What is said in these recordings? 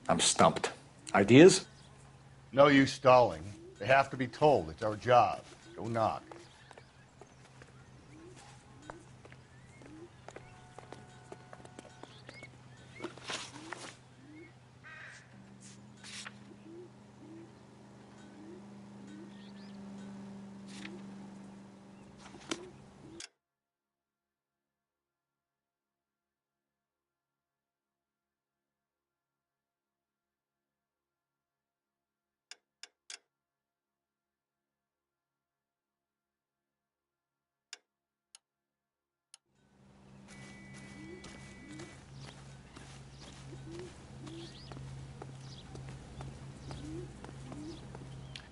I'm stumped. Ideas? No use stalling. They have to be told. It's our job. Go knock.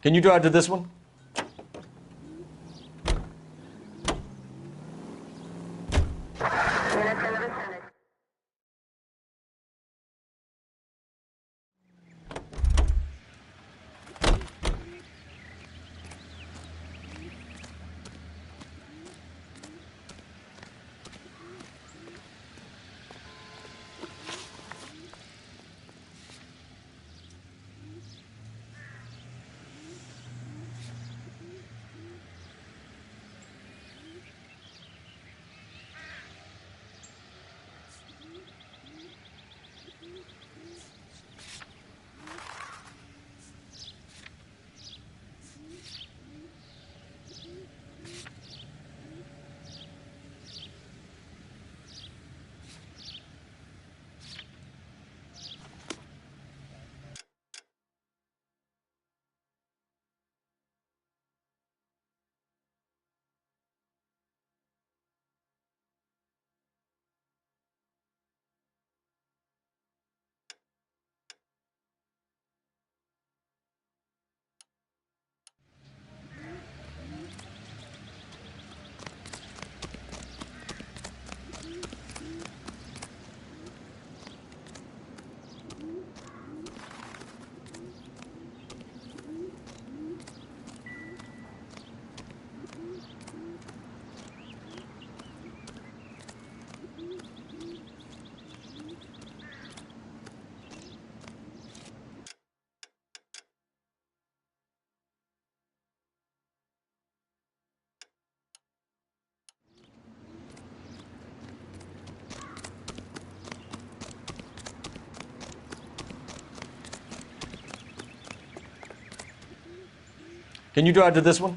Can you drive to this one? Can you drive to this one?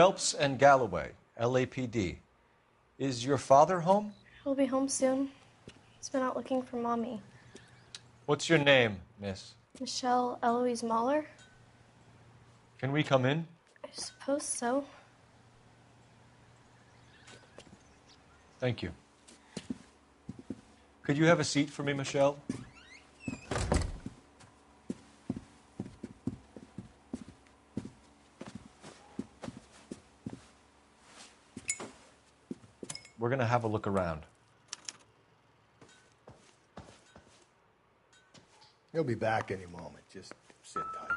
Phelps and Galloway, LAPD. Is your father home? He'll be home soon. He's been out looking for Mommy. What's your name, miss? Michelle Eloise Mahler? Can we come in? I suppose so. Thank you. Could you have a seat for me, Michelle? We're going to have a look around. He'll be back any moment. Just sit tight.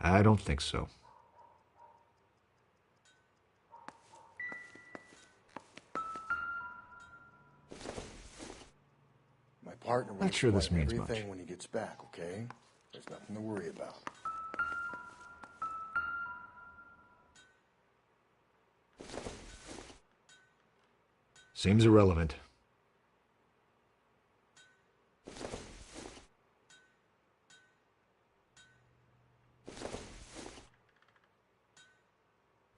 I don't think so. My partner will Not sure this explain means everything much. when he gets back, okay? There's nothing to worry about. Seems irrelevant.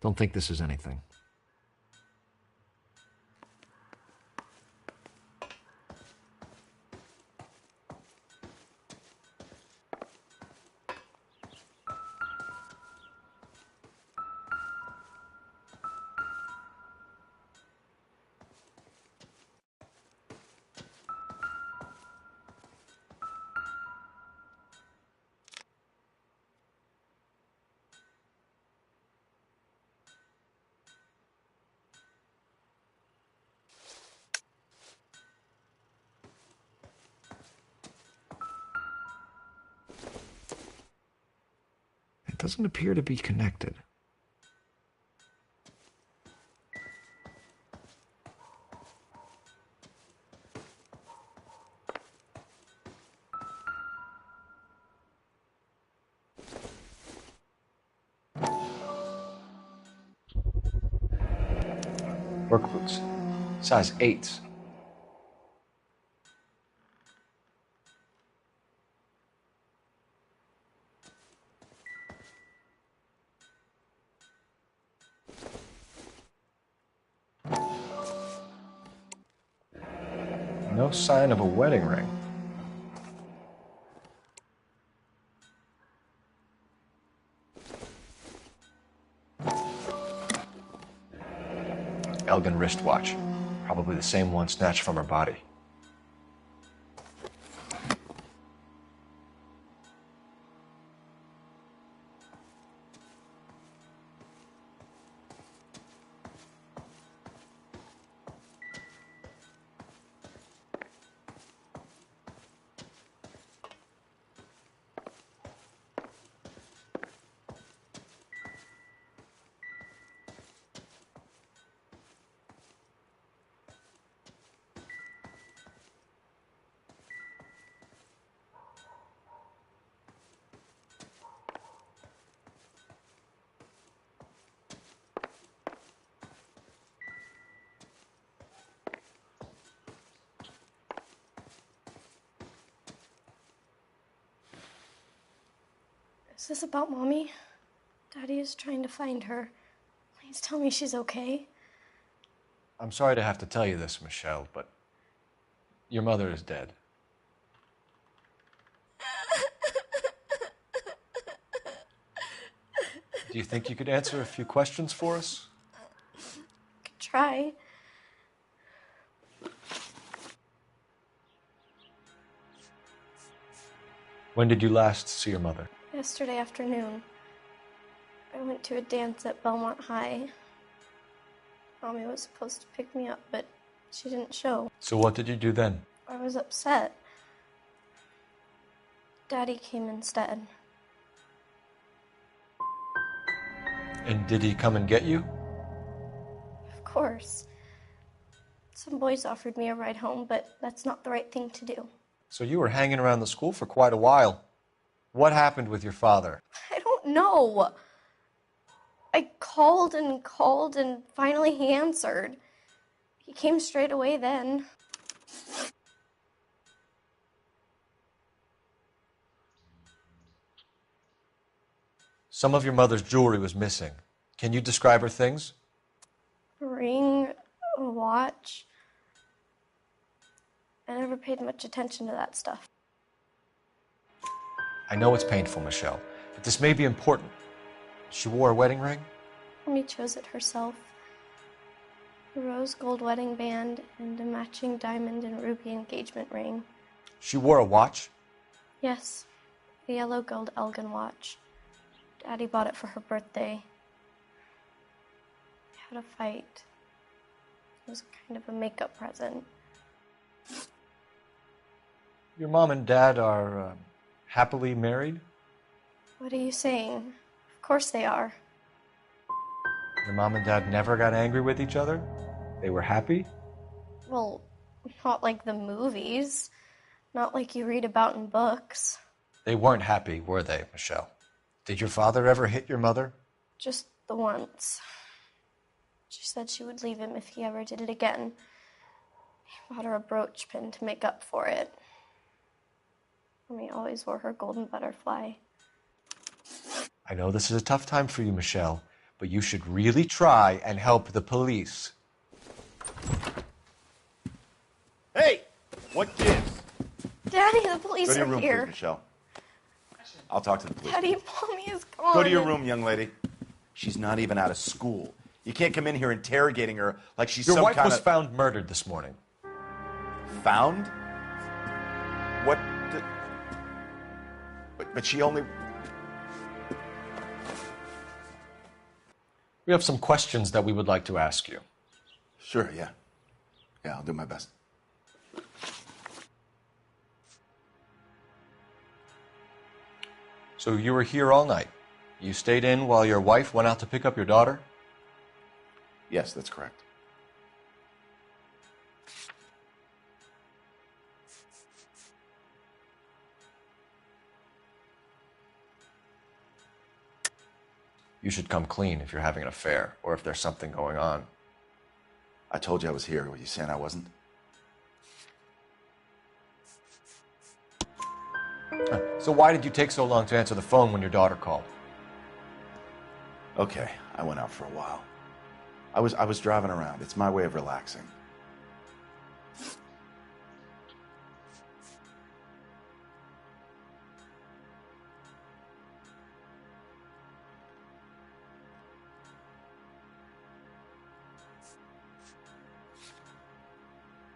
Don't think this is anything. doesn't appear to be connected. Work boots. Size 8. No sign of a wedding ring. Elgin wristwatch. Probably the same one snatched from her body. Is this about Mommy? Daddy is trying to find her. Please tell me she's okay. I'm sorry to have to tell you this, Michelle, but your mother is dead. Do you think you could answer a few questions for us? Could try. When did you last see your mother? Yesterday afternoon, I went to a dance at Belmont High. Mommy was supposed to pick me up, but she didn't show. So what did you do then? I was upset. Daddy came instead. And did he come and get you? Of course. Some boys offered me a ride home, but that's not the right thing to do. So you were hanging around the school for quite a while. What happened with your father? I don't know. I called and finally he answered. He came straight away then. Some of your mother's jewelry was missing. Can you describe her things? A ring, a watch. I never paid much attention to that stuff. I know it's painful, Michelle, but this may be important. She wore a wedding ring? Mommy chose it herself. A rose gold wedding band and a matching diamond and ruby engagement ring. She wore a watch? Yes, a yellow gold Elgin watch. Daddy bought it for her birthday. We had a fight. It was kind of a makeup present. Your mom and dad are happily married? What are you saying? Of course they are. Your mom and dad never got angry with each other? They were happy? Well, not like the movies. Not like you read about in books. They weren't happy, were they, Michelle? Did your father ever hit your mother? Just the once. She said she would leave him if he ever did it again. He bought her a brooch pin to make up for it. Mommy always wore her golden butterfly. I know this is a tough time for you, Michelle, but you should really try and help the police. Hey! What gives? Daddy, the police Go to your are room, here. please, Michelle. I'll talk to the police. Daddy, Mommy is gone. Go to your room, young lady. She's not even out of school. You can't come in here interrogating her like she's Your some wife kind was of... found murdered this morning. Found? What? But she only... We have some questions that we would like to ask you. Sure, yeah. Yeah, I'll do my best. So you were here all night? You stayed in while your wife went out to pick up your daughter? Yes, that's correct. You should come clean if you're having an affair or if there's something going on. I told you I was here. Were you saying I wasn't? So why did you take so long to answer the phone when your daughter called? Okay, I went out for a while. I was driving around. It's my way of relaxing.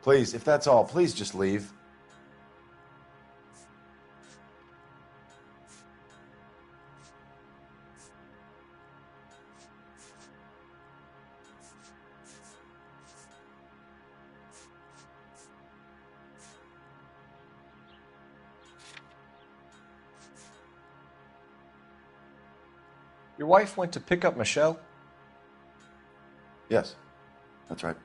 Please, if that's all, please just leave. Your wife went to pick up Michelle? Yes, that's right.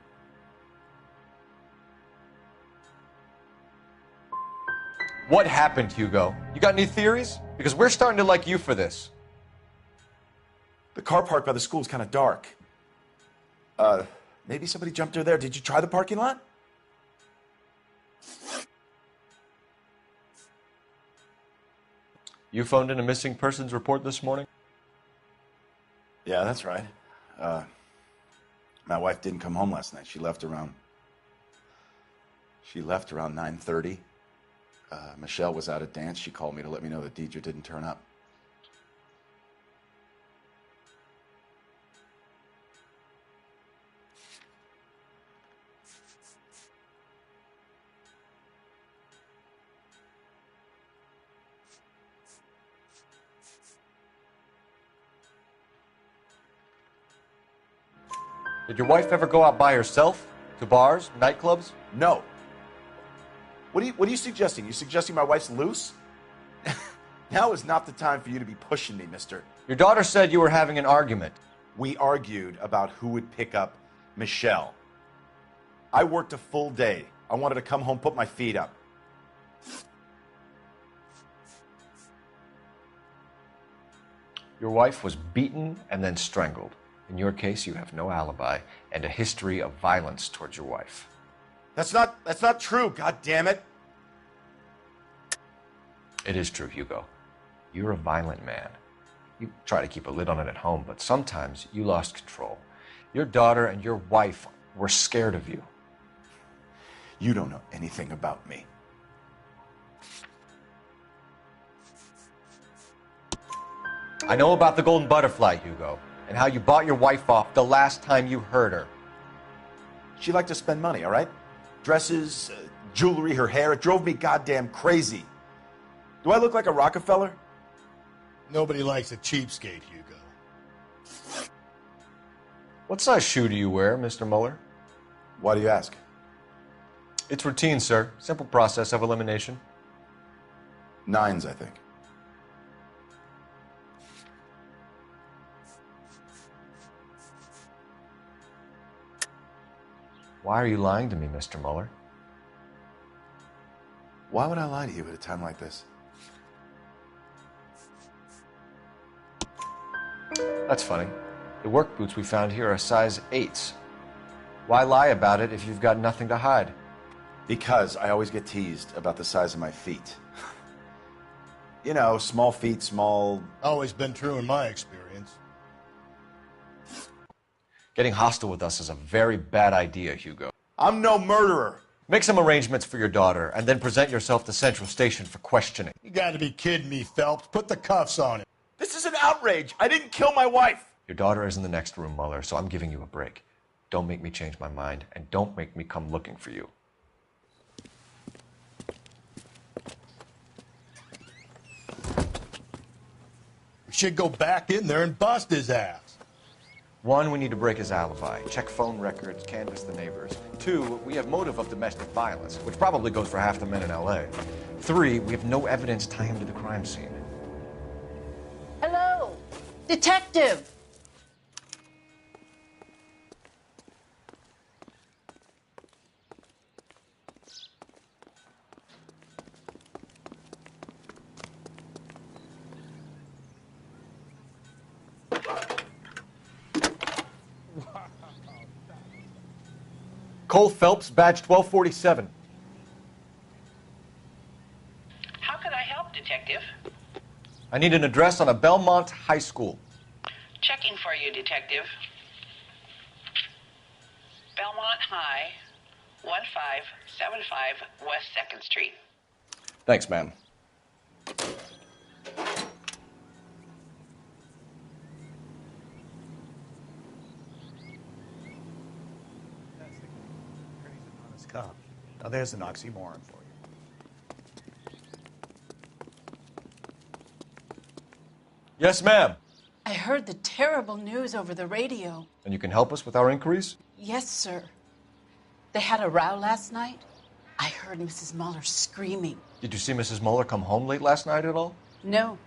What happened, Hugo? You got any theories? Because we're starting to like you for this. The car parked by the school is kind of dark. Maybe somebody jumped her there. Did you try the parking lot? You phoned in a missing persons report this morning? Yeah, that's right. My wife didn't come home last night. She left around 9:30. Michelle was out at dance. She called me to let me know that Deidre didn't turn up. Did your wife ever go out by herself? To bars, nightclubs? No. What are you suggesting? You suggesting my wife's loose? Now is not the time for you to be pushing me, mister. Your daughter said you were having an argument. We argued about who would pick up Michelle. I worked a full day. I wanted to come home, put my feet up. Your wife was beaten and then strangled. In your case, you have no alibi and a history of violence towards your wife. That's not true, god damn it. It is true, Hugo. You're a violent man. You try to keep a lid on it at home, but sometimes you lost control. Your daughter and your wife were scared of you. You don't know anything about me. I know about the golden butterfly, Hugo, and how you bought your wife off the last time you heard her. She liked to spend money, all right? Dresses, jewelry, her hair. It drove me goddamn crazy. Do I look like a Rockefeller? Nobody likes a cheapskate, Hugo. What size shoe do you wear, Mr. Mueller? Why do you ask? It's routine, sir. Simple process of elimination. 9s, I think. Why are you lying to me, Mr. Mueller? Why would I lie to you at a time like this? That's funny. The work boots we found here are size 8s. Why lie about it if you've got nothing to hide? Because I always get teased about the size of my feet. You know, small feet, small... Always been true in my experience. Getting hostile with us is a very bad idea, Hugo. I'm no murderer. Make some arrangements for your daughter, and then present yourself to Central Station for questioning. You gotta be kidding me, Phelps. Put the cuffs on him. This is an outrage. I didn't kill my wife. Your daughter is in the next room, Mueller, so I'm giving you a break. Don't make me change my mind, and don't make me come looking for you. We should go back in there and bust his ass. 1, we need to break his alibi. Check phone records, canvass the neighbors. 2, we have motive of domestic violence, which probably goes for half the men in L.A. 3, we have no evidence tying him to the crime scene. Hello. Detective! Cole Phelps, badge 1247. How can I help, Detective? I need an address on a Belmont High School. Checking for you, Detective. Belmont High, 1575 West 2nd Street. Thanks, ma'am. Cop. Now there's an oxymoron for you. Yes, ma'am. I heard the terrible news over the radio. And you can help us with our inquiries? Yes, sir. They had a row last night. I heard Mrs. Muller screaming. Did you see Mrs. Muller come home late last night at all? No,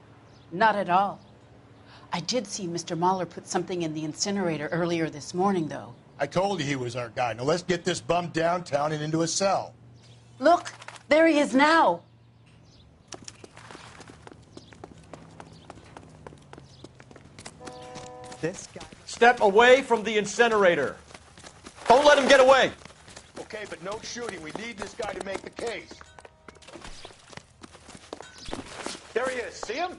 not at all. I did see Mr. Muller put something in the incinerator earlier this morning, though. I told you he was our guy. Now let's get this bum downtown and into a cell. Look, there he is now. This guy. Step away from the incinerator. Don't let him get away. Okay, but no shooting. We need this guy to make the case. There he is. See him?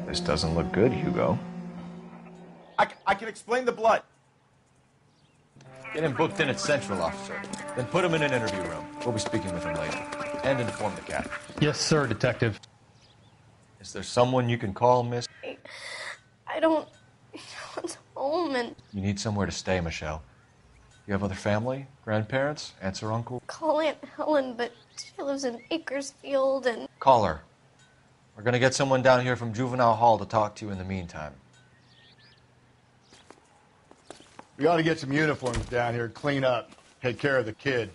This doesn't look good, Hugo. I can explain the blood. Get him booked in at Central, officer. Then put him in an interview room. We'll be speaking with him later. And inform the cat. Yes, sir, Detective. Is there someone you can call, miss? I don't want home and You need somewhere to stay, Michelle. You have other family? Grandparents? Aunts or uncle? call Aunt Helen, but she lives in Bakersfield and Call her. We're gonna get someone down here from Juvenile Hall to talk to you in the meantime. We ought to get some uniforms down here, clean up, take care of the kid.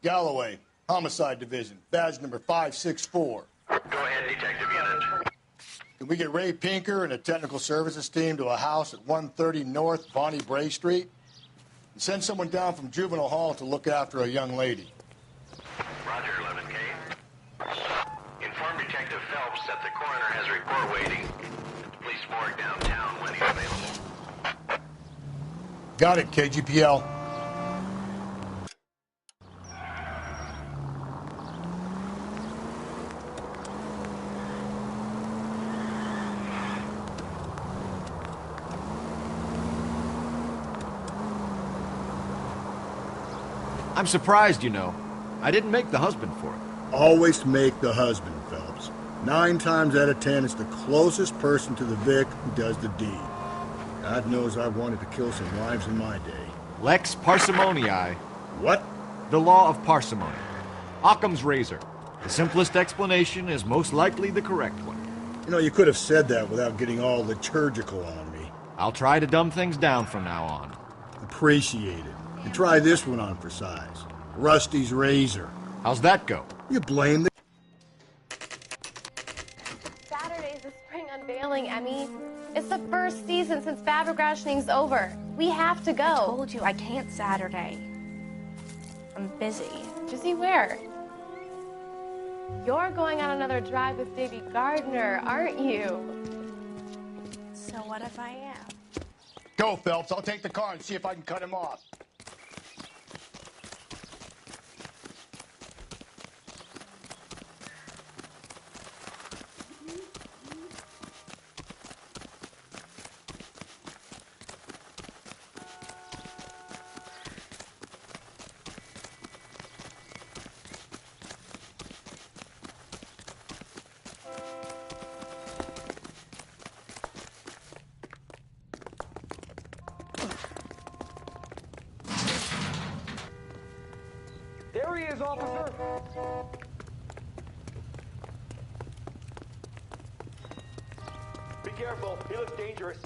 Galloway, Homicide Division, badge number 564. Go ahead, Detective Unit. Can we get Ray Pinker and a technical services team to a house at 130 North Bonnie Bray Street? And send someone down from Juvenile Hall to look after a young lady. Roger, 11K. Inform Detective Phelps that the coroner has a report waiting at the police morgue downtown when he's available. Got it, KGPL. I'm surprised, you know. I didn't make the husband for it. Always make the husband, Phelps. 9 times out of 10, it's the closest person to the Vic who does the deed. God knows I've wanted to kill some wives in my day. Lex parsimoniae. What? The law of parsimony. Occam's razor. The simplest explanation is most likely the correct one. You know, you could have said that without getting all liturgical on me. I'll try to dumb things down from now on. Appreciate it. And try this one on for size. Rusty's razor. How's that go? You blame the... Saturday's the spring unveiling, Emmy. It's the first season since fabric rationing's over. We have to go. I told you I can't Saturday. I'm busy. Busy where? You're going on another drive with Davy Gardner, aren't you? So what if I am? Go, Phelps. I'll take the car and see if I can cut him off. officer. Be careful. He looks dangerous.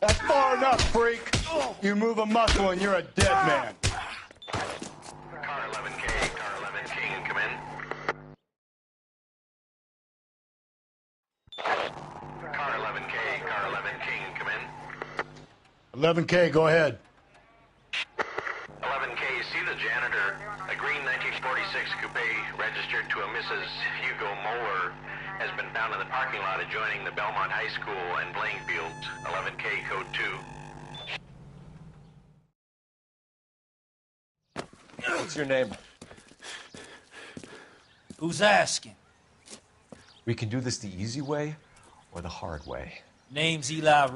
That's far enough, freak. You move a muscle and you're a dead man. Car 11K, Car 11, King, come in. Car 11K, Car 11, King, come in. 11K, go ahead. 11K, see the janitor. A green 1946 coupe registered to a Mrs. Hugo Moeller has been found in the parking lot adjoining the Belmont High School and playing fields. 11K, code 2. What's your name? Who's asking? We can do this the easy way or the hard way. Name's Eli.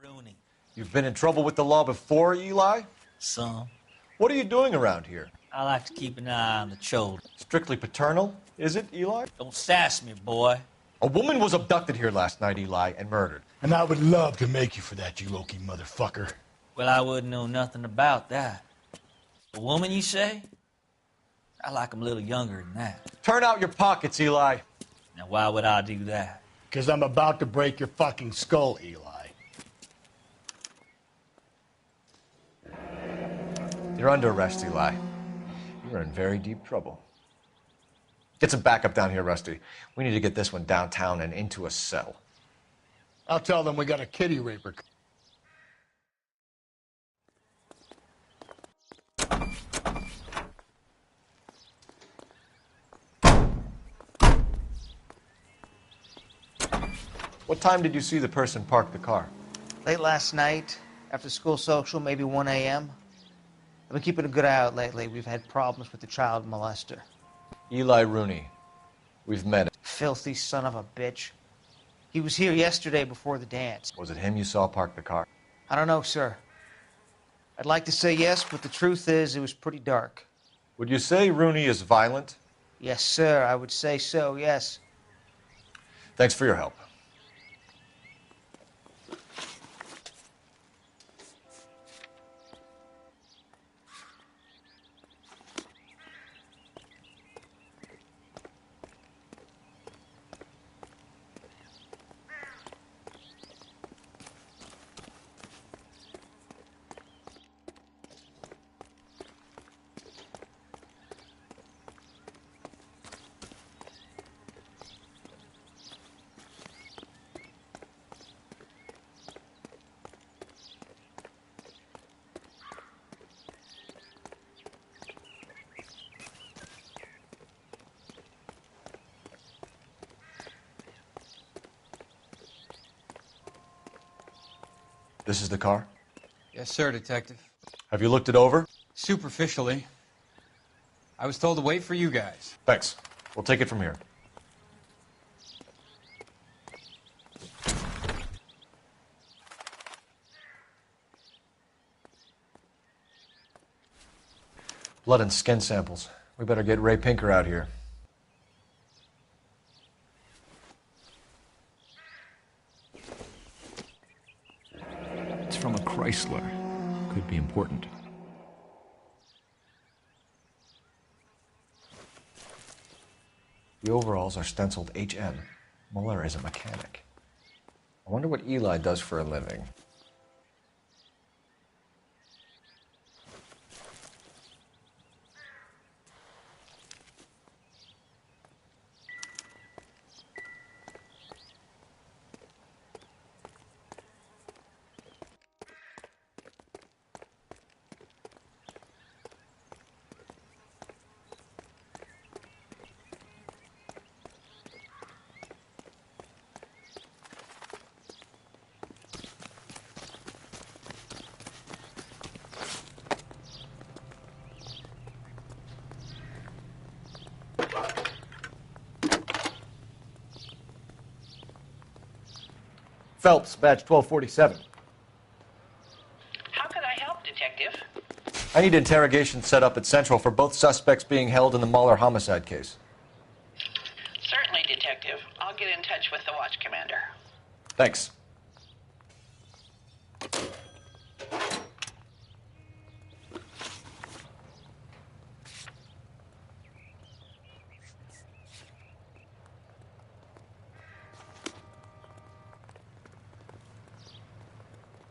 Rooney. You've been in trouble with the law before, Eli? Some. What are you doing around here? I like to keep an eye on the children. Strictly paternal, is it, Eli? Don't sass me, boy. A woman was abducted here last night, Eli, and murdered. And I would love to make you for that, you low-key motherfucker. Well, I wouldn't know nothing about that. A woman, you say? I like 'em a little younger than that. Turn out your pockets, Eli. Now, why would I do that? Because I'm about to break your fucking skull, Eli. You're under arrest, Eli. You're in very deep trouble. Get some backup down here, Rusty. We need to get this one downtown and into a cell. I'll tell them we got a kitty raper. What time did you see the person park the car? Late last night, after school social, maybe 1 a.m. I've been keeping a good eye out lately. We've had problems with the child molester. Eli Rooney. We've met him. Filthy son of a bitch. He was here yesterday before the dance. Was it him you saw park the car? I don't know, sir. I'd like to say yes, but the truth is it was pretty dark. Would you say Rooney is violent? Yes, sir, I would say so, yes. Thanks for your help. This is the car? Yes, sir, Detective. Have you looked it over? Superficially. I was told to wait for you guys. Thanks. We'll take it from here. Blood and skin samples. We better get Ray Pinker out here. It's from a Chrysler. Could be important. The overalls are stenciled HM. Muller is a mechanic. I wonder what Eli does for a living. Phelps, badge 1247. How could I help, Detective? I need interrogation set up at Central for both suspects being held in the Muller homicide case. Certainly, Detective. I'll get in touch with the watch commander. Thanks.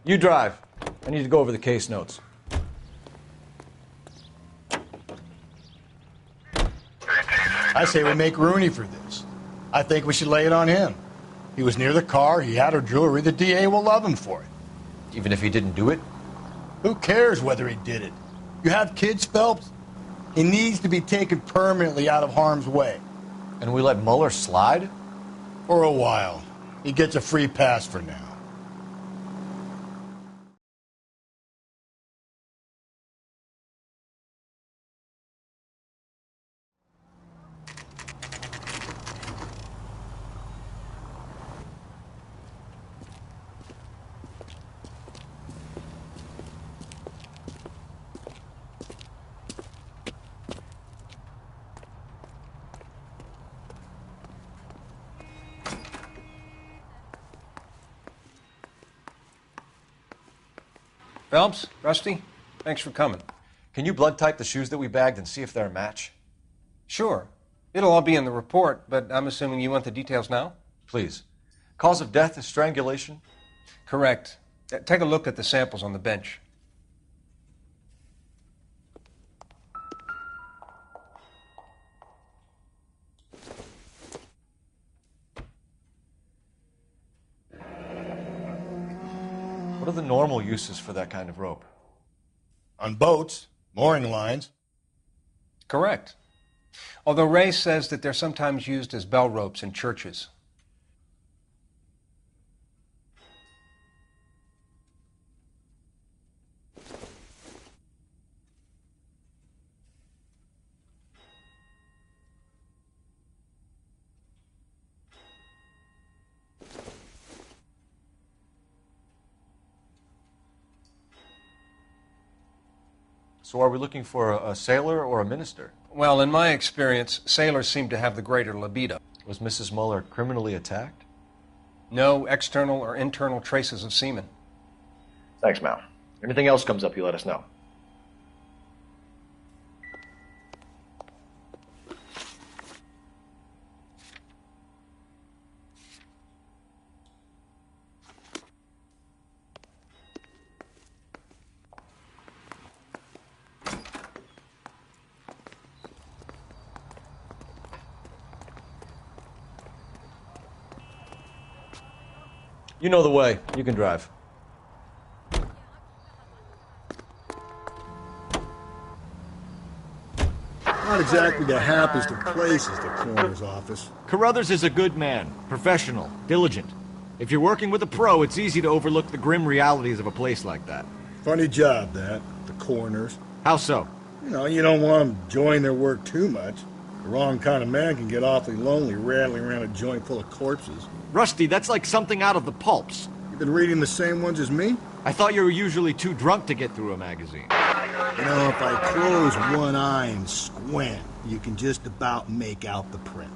You drive. I need to go over the case notes. I say we make Rooney for this. I think we should lay it on him. He was near the car, he had her jewelry, the DA will love him for it. Even if he didn't do it? Who cares whether he did it? You have kids, Phelps? He needs to be taken permanently out of harm's way. And we let Muller slide? For a while. He gets a free pass for now. Phelps, Rusty, thanks for coming. Can you blood type the shoes that we bagged and see if they're a match? Sure. It'll all be in the report, but I'm assuming you want the details now? Please. Cause of death is strangulation? Correct. Take a look at the samples on the bench. What are the normal uses for that kind of rope? On boats, mooring lines. Correct. Although Ray says that they're sometimes used as bell ropes in churches. So are we looking for a sailor or a minister? Well, in my experience, sailors seem to have the greater libido. Was Mrs. Muller criminally attacked? No external or internal traces of semen. Thanks, Mal. Anything else comes up, you let us know. You know the way. You can drive. Not exactly the happiest of places, the coroner's office. Carruthers is a good man, professional, diligent. If you're working with a pro, it's easy to overlook the grim realities of a place like that. Funny job, that, the coroner's. How so? You know, you don't want them enjoying their work too much. The wrong kind of man can get awfully lonely rattling around a joint full of corpses. Rusty, that's like something out of the pulps. You've been reading the same ones as me? I thought you were usually too drunk to get through a magazine. You know, if I close one eye and squint, you can just about make out the print.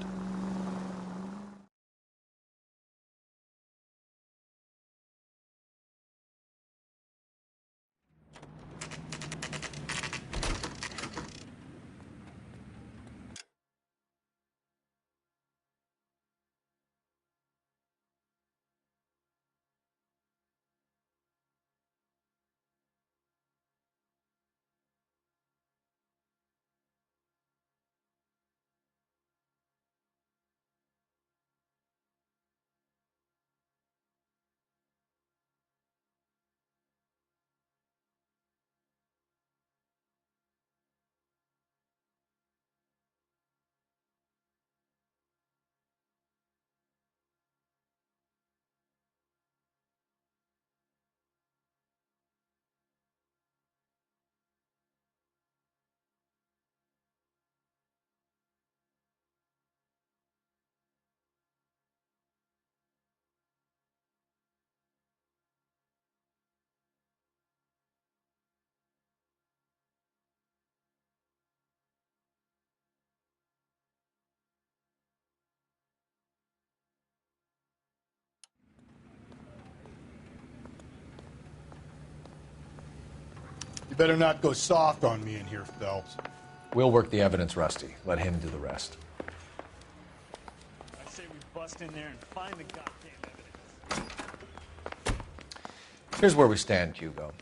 You better not go soft on me in here, Phelps. We'll work the evidence, Rusty. Let him do the rest. I say we bust in there and find the goddamn evidence. Here's where we stand, Hugo.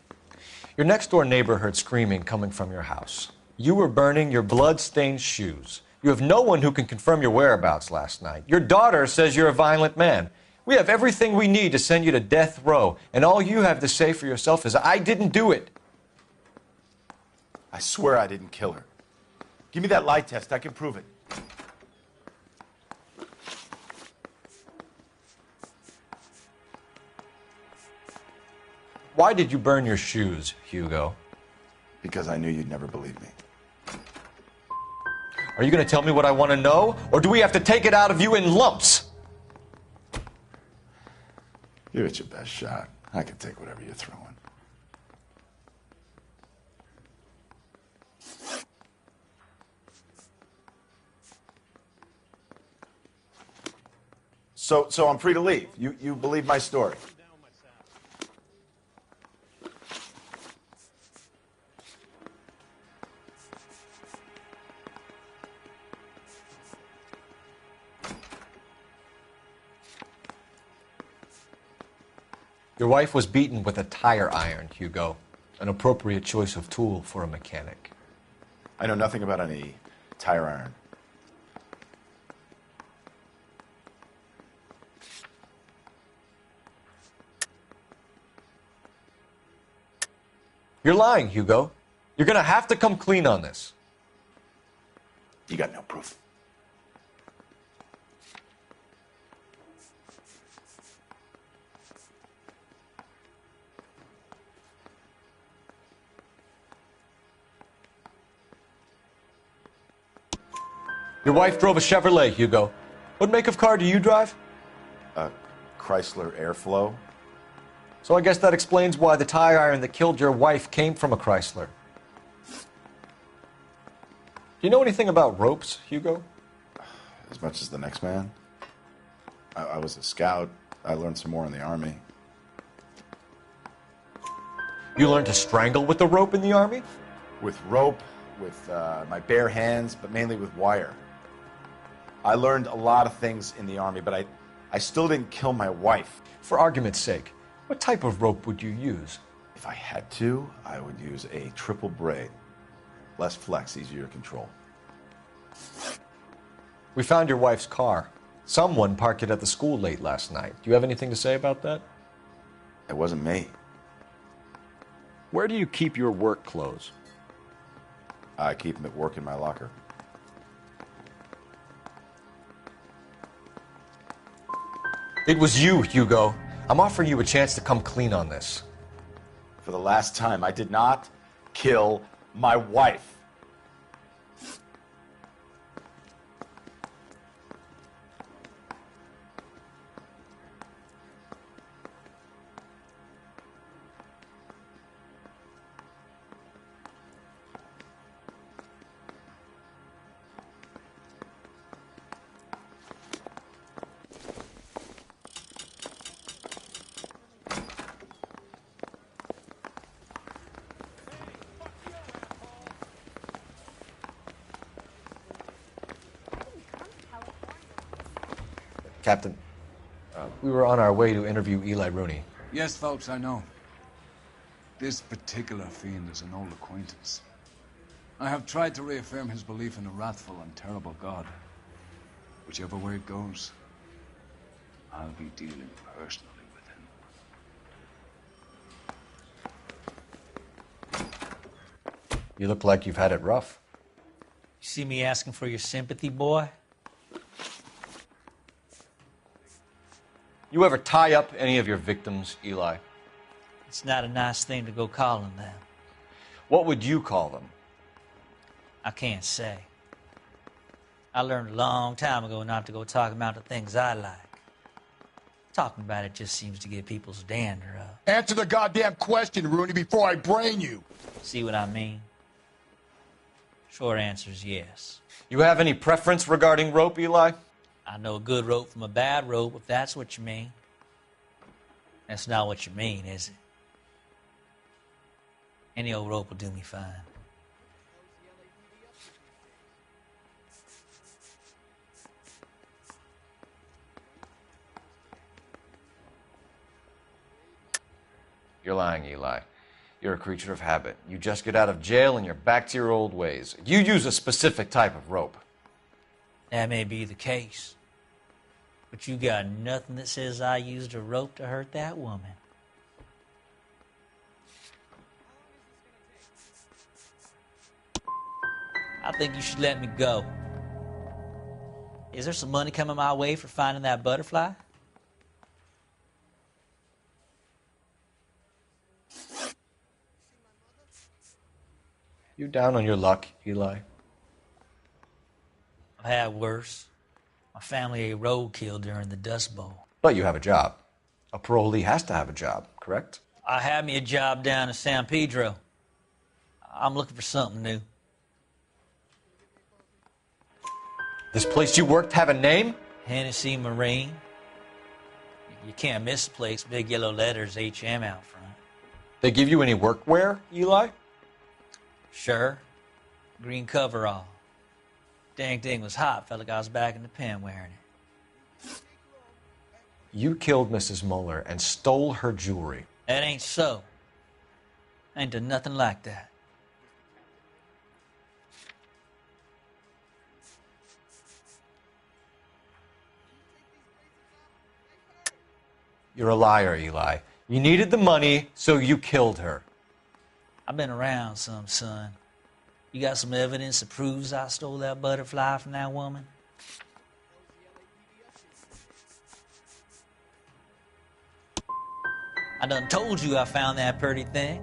Your next-door neighbor heard screaming coming from your house. You were burning your blood-stained shoes. You have no one who can confirm your whereabouts last night. Your daughter says you're a violent man. We have everything we need to send you to death row, and all you have to say for yourself is, I didn't do it. I swear I didn't kill her. Give me that lie test. I can prove it. Why did you burn your shoes, Hugo? Because I knew you'd never believe me. Are you going to tell me what I want to know, or do we have to take it out of you in lumps? Give it your best shot. I can take whatever you're throwing. So I'm free to leave. You believe my story. Your wife was beaten with a tire iron, Hugo. An appropriate choice of tool for a mechanic. I know nothing about any tire iron. You're lying, Hugo. You're going to have to come clean on this. You got no proof. Your wife drove a Chevrolet, Hugo. What make of car do you drive? A Chrysler Airflow. So I guess that explains why the tire iron that killed your wife came from a Chrysler. you know anything about ropes, Hugo? As much as the next man. I was a scout. I learned some more in the Army. You learned to strangle with the rope in the Army? With rope, with my bare hands, but mainly with wire. I learned a lot of things in the Army, but I still didn't kill my wife. For argument's sake, what type of rope would you use? If I had to, I would use a triple braid. Less flex, easier to control. We found your wife's car. Someone parked it at the school late last night. Do you have anything to say about that? It wasn't me. Where do you keep your work clothes? I keep them at work in my locker. It was you, Hugo. I'm offering you a chance to come clean on this. For the last time, I did not kill my wife. Captain, we were on our way to interview Eli Rooney. Yes, Phelps, I know. This particular fiend is an old acquaintance. I have tried to reaffirm his belief in a wrathful and terrible God. Whichever way it goes, I'll be dealing personally with him. You look like you've had it rough. You see me asking for your sympathy, boy? You ever tie up any of your victims, Eli? It's not a nice thing to go calling them. What would you call them? I can't say. I learned a long time ago not to go talking about the things I like. Talking about it just seems to get people's dander up. Answer the goddamn question, Rooney, before I brain you. See what I mean? Short answer is yes. You have any preference regarding rope, Eli? I know a good rope from a bad rope, if that's what you mean. That's not what you mean, is it? Any old rope will do me fine. You're lying, Eli. You're a creature of habit. You just get out of jail and you're back to your old ways. You use a specific type of rope. That may be the case. But you got nothing that says I used a rope to hurt that woman. I think you should let me go. Is there some money coming my way for finding that butterfly? You down on your luck, Eli? I've had worse. My family ate roadkill during the Dust Bowl. But you have a job. A parolee has to have a job, correct? I had me a job down in San Pedro. I'm looking for something new. This place you worked have a name? Hennessy Marine. You can't miss the place. Big yellow letters, HM out front. They give you any workwear, Eli? Sure. Green coverall. Dang thing was hot. Felt like I was back in the pen wearing it. You killed Mrs. Muller and stole her jewelry. That ain't so. I ain't done nothing like that. You're a liar, Eli. You needed the money, so you killed her. I've been around some, son. You got some evidence that proves I stole that butterfly from that woman? I done told you I found that pretty thing.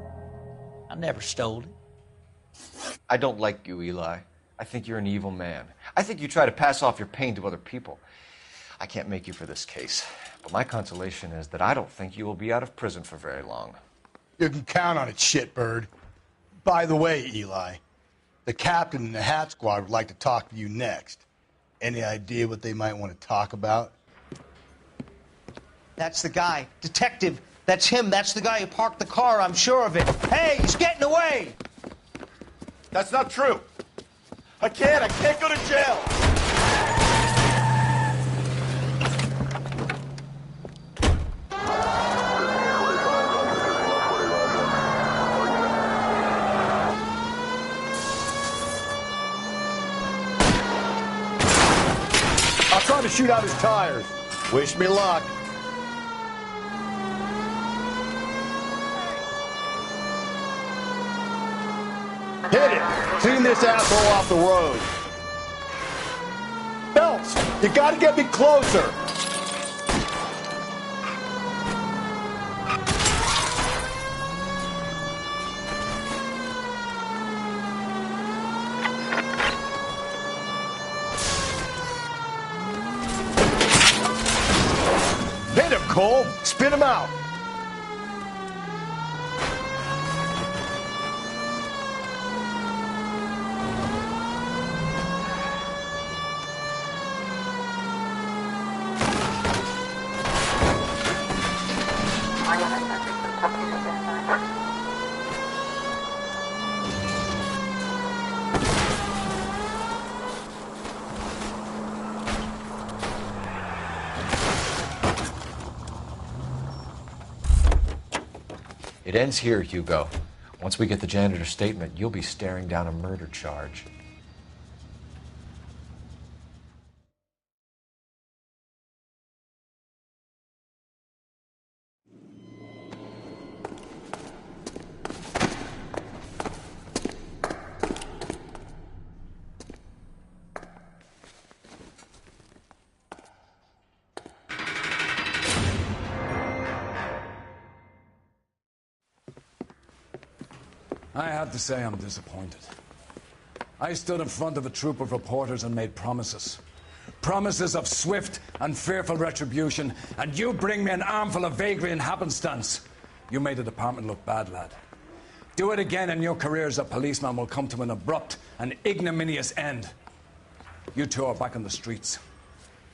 I never stole it. I don't like you, Eli. I think you're an evil man. I think you try to pass off your pain to other people. I can't make you for this case, but my consolation is that I don't think you will be out of prison for very long. You can count on it, shitbird. By the way, Eli, The captain and the hat squad would like to talk to you next. Any idea what they might want to talk about? That's the guy. Detective, that's him. That's the guy who parked the car, I'm sure of it. Hey, he's getting away! That's not true. I can't go to jail. I'll try to shoot out his tires. Wish me luck. Hit it! Clean this asshole off the road. Phelps, you gotta get me closer. Hit him, Cole. Spin him out. It ends here, Hugo. Once we get the janitor's statement, you'll be staring down a murder charge. I have to say I'm disappointed. I stood in front of a troop of reporters and made promises. Promises of swift and fearful retribution, and you bring me an armful of vagary and happenstance. You made the department look bad, lad. Do it again and your career as a policeman will come to an abrupt and ignominious end. You two are back on the streets.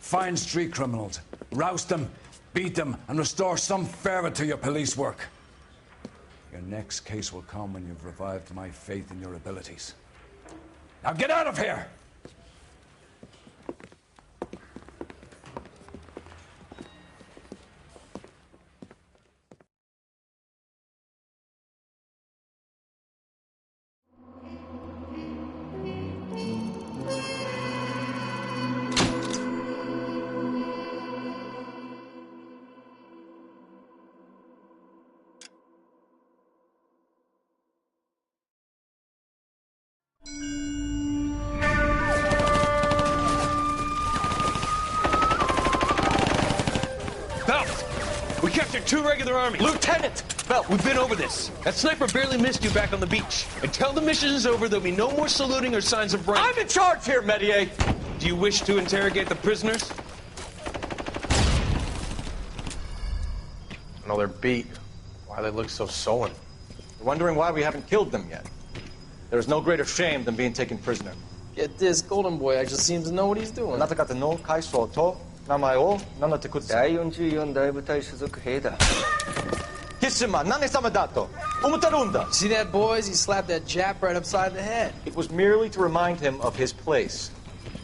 Find street criminals, roust them, beat them, and restore some fervor to your police work. Your next case will come when you've revived my faith in your abilities. Now get out of here! We captured 2 regular army. Lieutenant! Well, we've been over this. That sniper barely missed you back on the beach. Until the mission is over, there'll be no more saluting or signs of rank. I'm in charge here, Medier! Do you wish to interrogate the prisoners? No, they're beat. Why they look so sullen? You're wondering why we haven't killed them yet. There is no greater shame than being taken prisoner. Get this, Golden Boy actually seems to know what he's doing. あなた方の階層と名前を名乗ってください。第44大部隊所属兵だ。キスマ、何様だと思ってるんだ。See that, boys? He slapped that Jap right upside the head. It was merely to remind him of his place.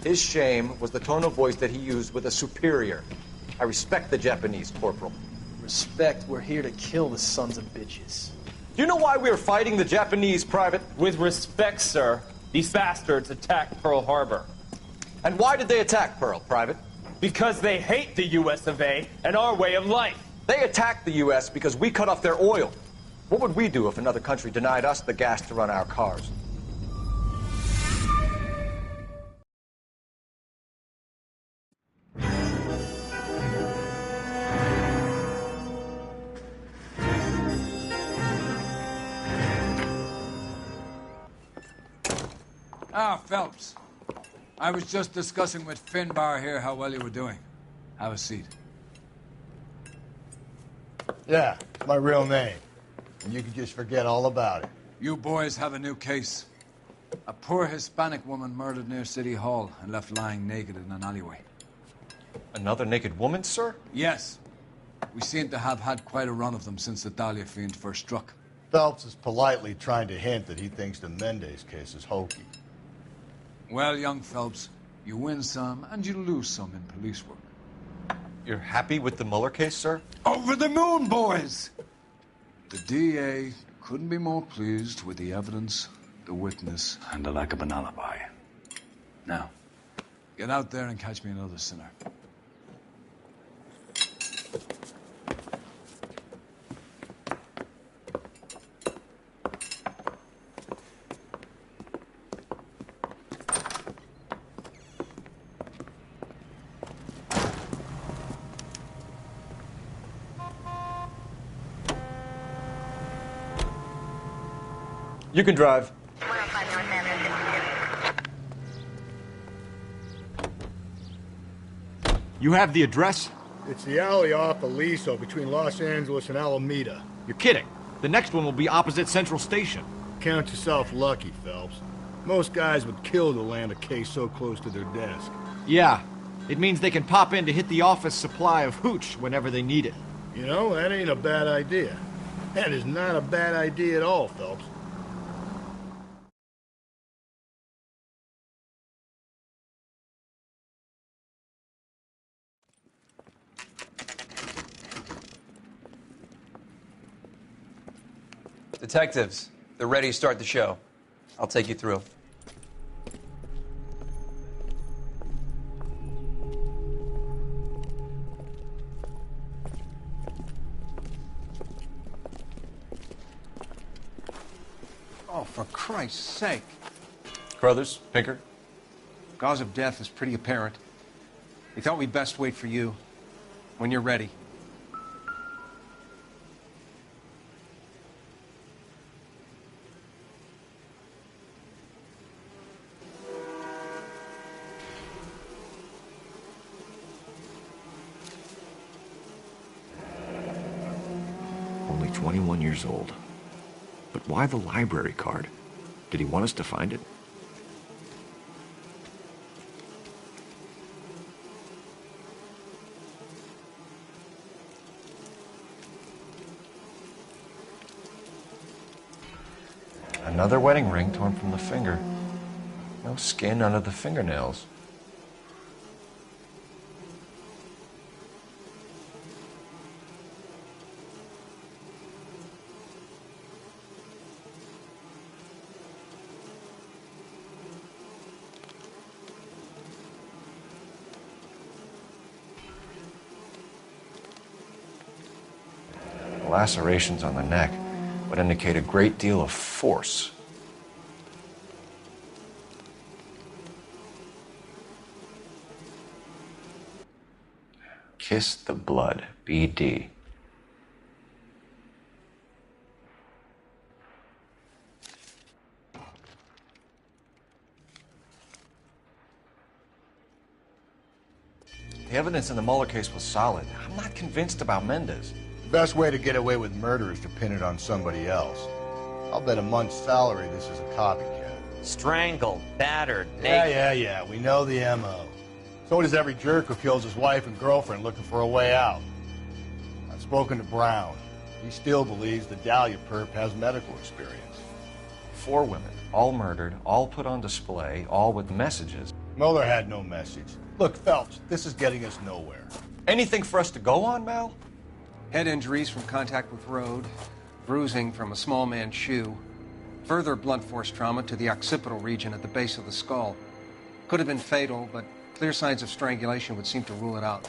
His shame was the tone of voice that he used with a superior. I respect the Japanese, Corporal. Respect, we're here to kill the sons of bitches. Do you know why we are fighting the Japanese, Private? With respect, sir, these bastards attacked Pearl Harbor. And why did they attack Pearl, Private? Because they hate the US of A and our way of life. They attacked the U.S. because we cut off their oil. What would we do if another country denied us the gas to run our cars? Ah, Phelps. I was just discussing with Finbar here how well you were doing. Have a seat. Yeah, it's my real name. And you can just forget all about it. You boys have a new case. A poor Hispanic woman murdered near City Hall and left lying naked in an alleyway. Another naked woman, sir? Yes. We seem to have had quite a run of them since the Dahlia fiend first struck. Phelps is politely trying to hint that he thinks the Mendez case is hokey. Well, young Phelps, you win some and you lose some in police work. You're happy with the Mueller case, sir? Over the moon, boys! The DA couldn't be more pleased with the evidence, the witness, and the lack of an alibi. Now, get out there and catch me another sinner. You can drive. You have the address? It's the alley off Aliso between Los Angeles and Alameda. You're kidding. The next one will be opposite Central Station. Count yourself lucky, Phelps. Most guys would kill to land a case so close to their desk. Yeah. It means they can pop in to hit the office supply of hooch whenever they need it. You know, that ain't a bad idea. That is not a bad idea at all, Phelps. Detectives, they're ready to start the show. I'll take you through. Oh, for Christ's sake. Carruthers, Pinker. Cause of death is pretty apparent. We thought we'd best wait for you. When you're ready. Only 21 years old. But why the library card? Did he want us to find it? Another wedding ring torn from the finger. No skin under the fingernails. Lacerations on the neck would indicate a great deal of force. Kiss the blood, BD. The evidence in the Mueller case was solid. I'm not convinced about Mendez. The best way to get away with murder is to pin it on somebody else. I'll bet a month's salary this is a copycat. Strangled, battered, Yeah, we know the M.O. So does every jerk who kills his wife and girlfriend looking for a way out. I've spoken to Brown. He still believes the Dahlia perp has medical experience. 4 women, all murdered, all put on display, all with messages. Mueller had no message. Look, Phelps, this is getting us nowhere. Anything for us to go on, Mal? Head injuries from contact with road, bruising from a small man's shoe, further blunt force trauma to the occipital region at the base of the skull. Could have been fatal, but clear signs of strangulation would seem to rule it out.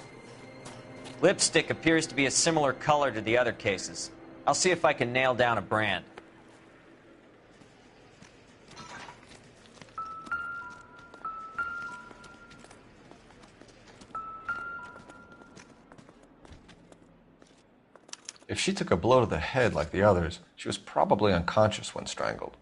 Lipstick appears to be a similar color to the other cases. I'll see if I can nail down a brand. If she took a blow to the head like the others, she was probably unconscious when strangled.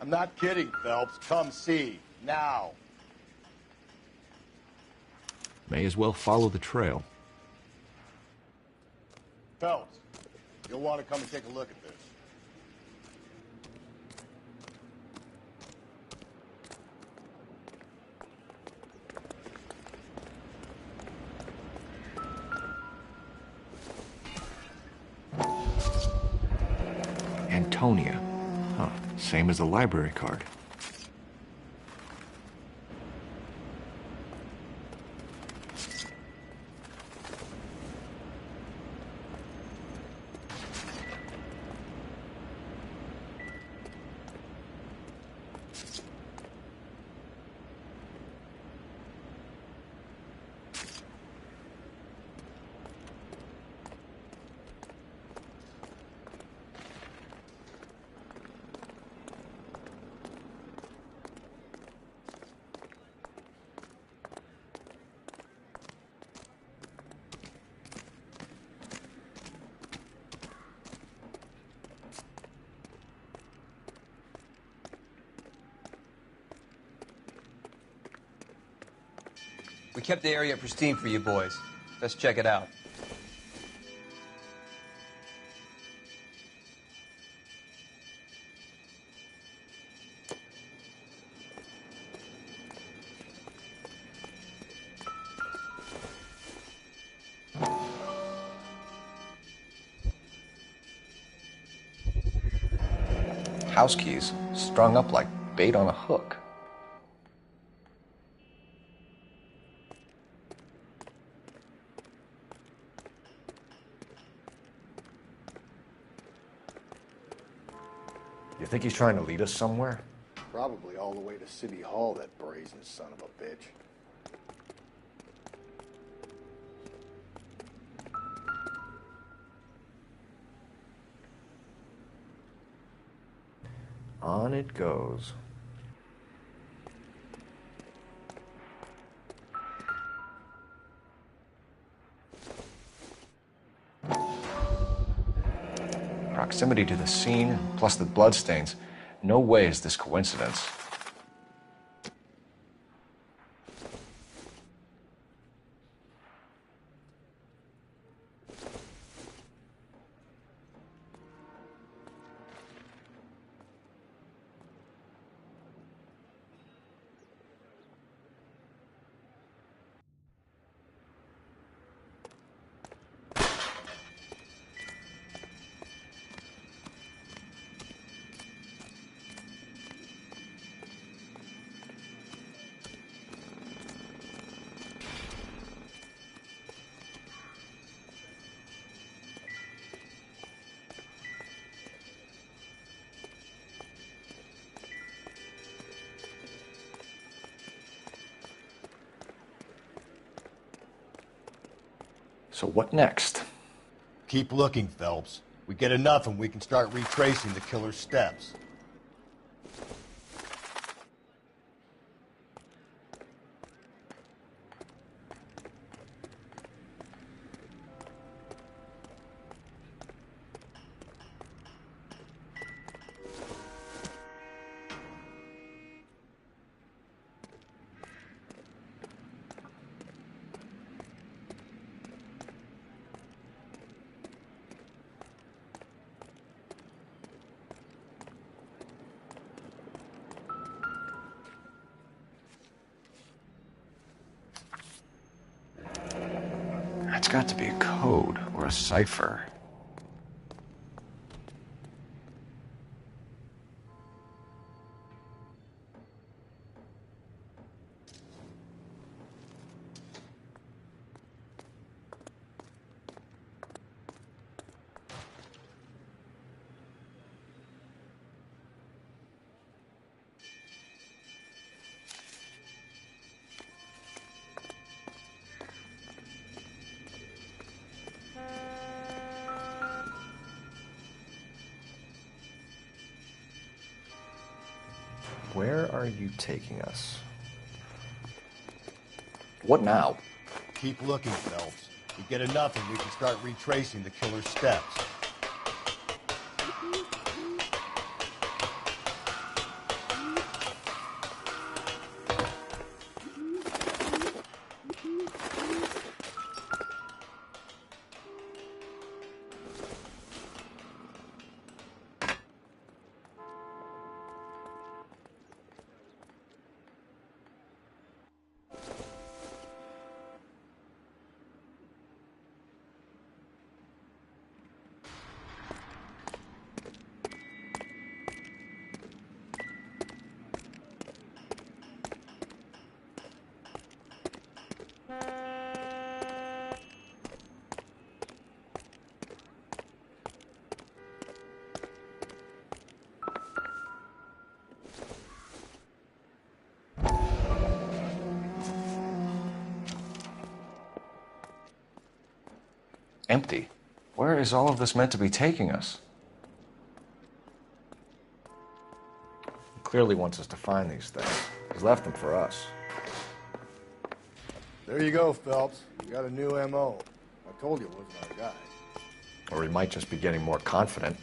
I'm not kidding, Phelps. Come see. Now. May as well follow the trail. Phelps, you'll want to come and take a look at this. Antonia. Huh. Same as the library card. We kept the area pristine for you boys. Let's check it out. House keys, strung up like bait on a hook. You think he's trying to lead us somewhere? Probably all the way to City Hall, that brazen son of a bitch. On it goes. Proximity to the scene, plus the bloodstains. No way is this coincidence. So what next? Keep looking, Phelps. We get enough and we can start retracing the killer's steps. That's got to be a code or a cipher. Where are you taking us? What now? Keep looking, Phelps. We get enough and we can start retracing the killer's steps. empty. Where is all of this meant to be taking us? He clearly wants us to find these things. He's left them for us. There you go, Phelps. You got a new M.O. I told you it wasn't our guy. Or he might just be getting more confident.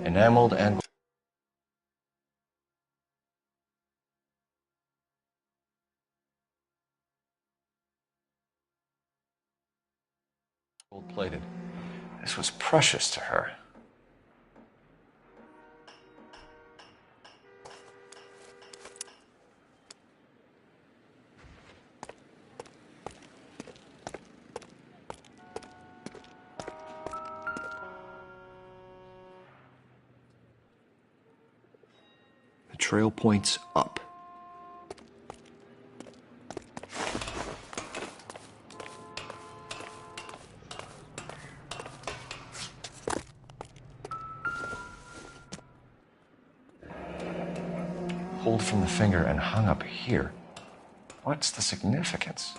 Enameled and gold-plated. This was precious to her. The trail points up. Pulled from the finger and hung up here. What's the significance?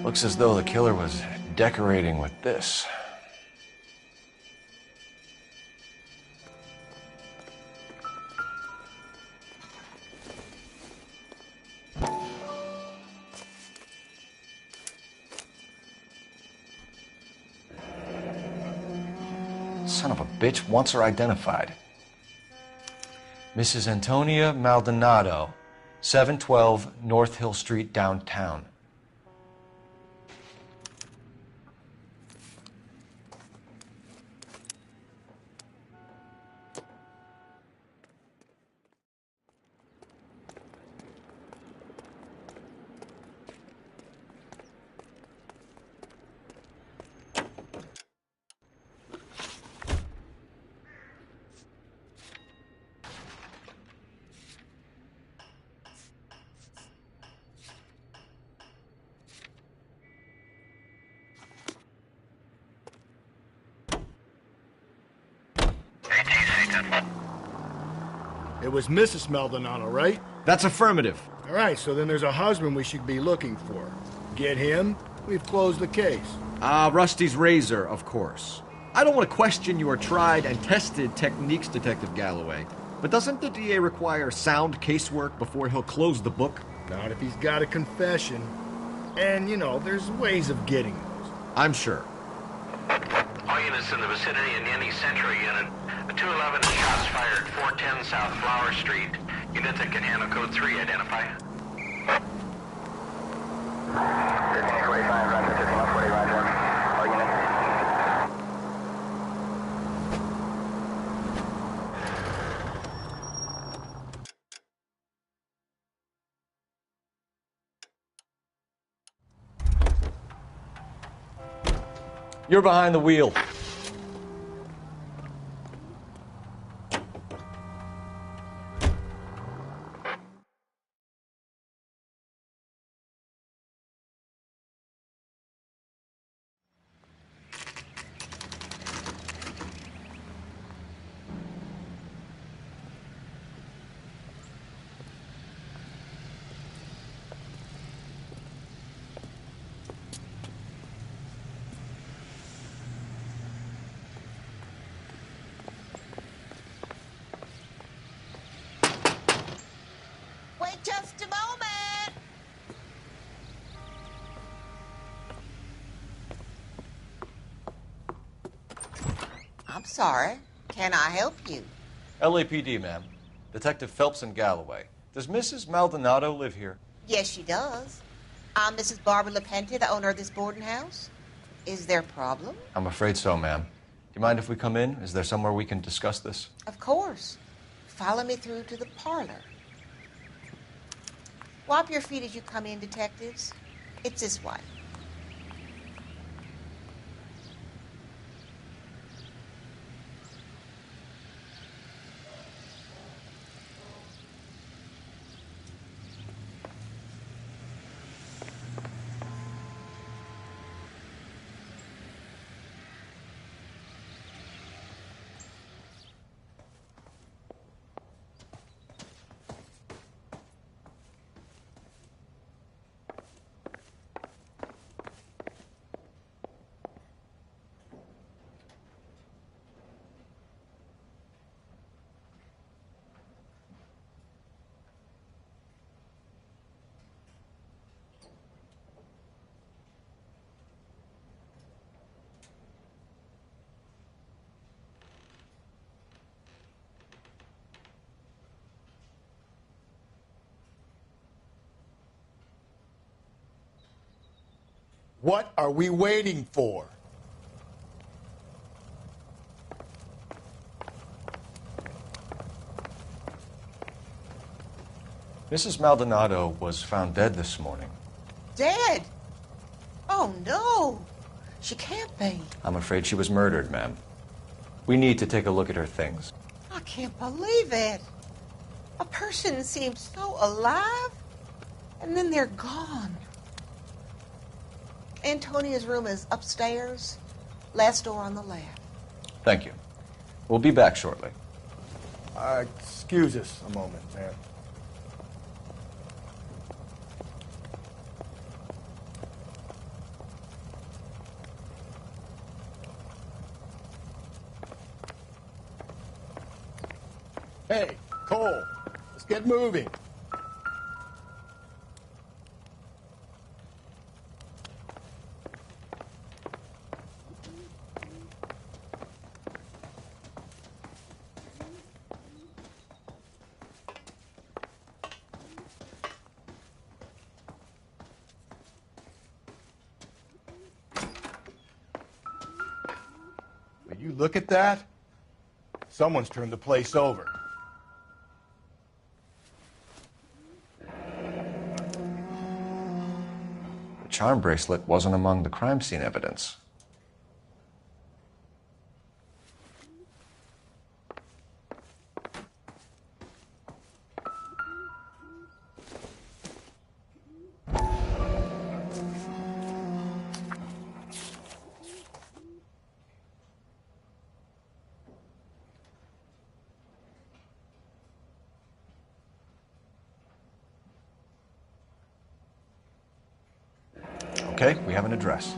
Looks as though the killer was decorating with this. Son of a bitch wants her identified. Mrs. Antonia Maldonado, 712 North Hill Street, downtown. It was Mrs. Maldonado, right? That's affirmative. All right, so then there's a husband we should be looking for. Get him, we've closed the case. Rusty's razor, of course. I don't want to question your tried and tested techniques, Detective Galloway. But doesn't the DA require sound casework before he'll close the book? Not if he's got a confession. And, you know, there's ways of getting those. I'm sure. All units in the vicinity in any Central unit. A 211 shots fired, 410 South Flower Street. Units that can handle code 3, identify. 1545, Roger, 5140, Roger. All units. You're behind the wheel. sorry. Can I help you? LAPD, ma'am. Detective Phelps and Galloway. Does Mrs. Maldonado live here? Yes, she does. I'm Mrs. Barbara LaPente, the owner of this boarding house. Is there a problem? I'm afraid so, ma'am. Do you mind if we come in? Is there somewhere we can discuss this? Of course. Follow me through to the parlor. Wipe your feet as you come in, detectives. It's this way. What are we waiting for? Mrs. Maldonado was found dead this morning. Dead? Oh, no. She can't be. I'm afraid she was murdered, ma'am. We need to take a look at her things. I can't believe it. A person seems so alive, and then they're gone. Antonia's room is upstairs, last door on the left. Thank you. We'll be back shortly. Excuse us a moment, ma'am. Hey, Cole, let's get moving. Will you look at that? Someone's turned the place over. The charm bracelet wasn't among the crime scene evidence. Okay, we have an address.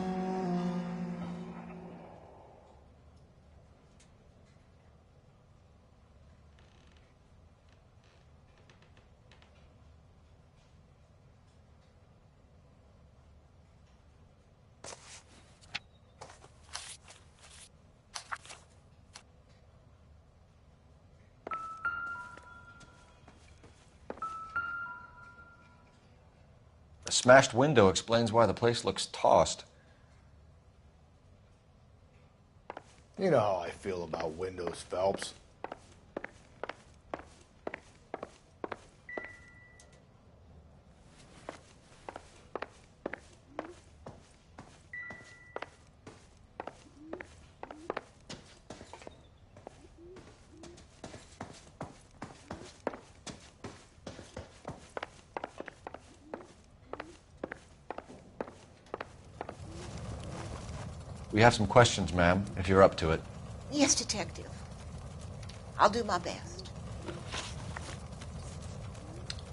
The smashed window explains why the place looks tossed. You know how I feel about windows, Phelps. We have some questions, ma'am, if you're up to it. Yes, detective. I'll do my best.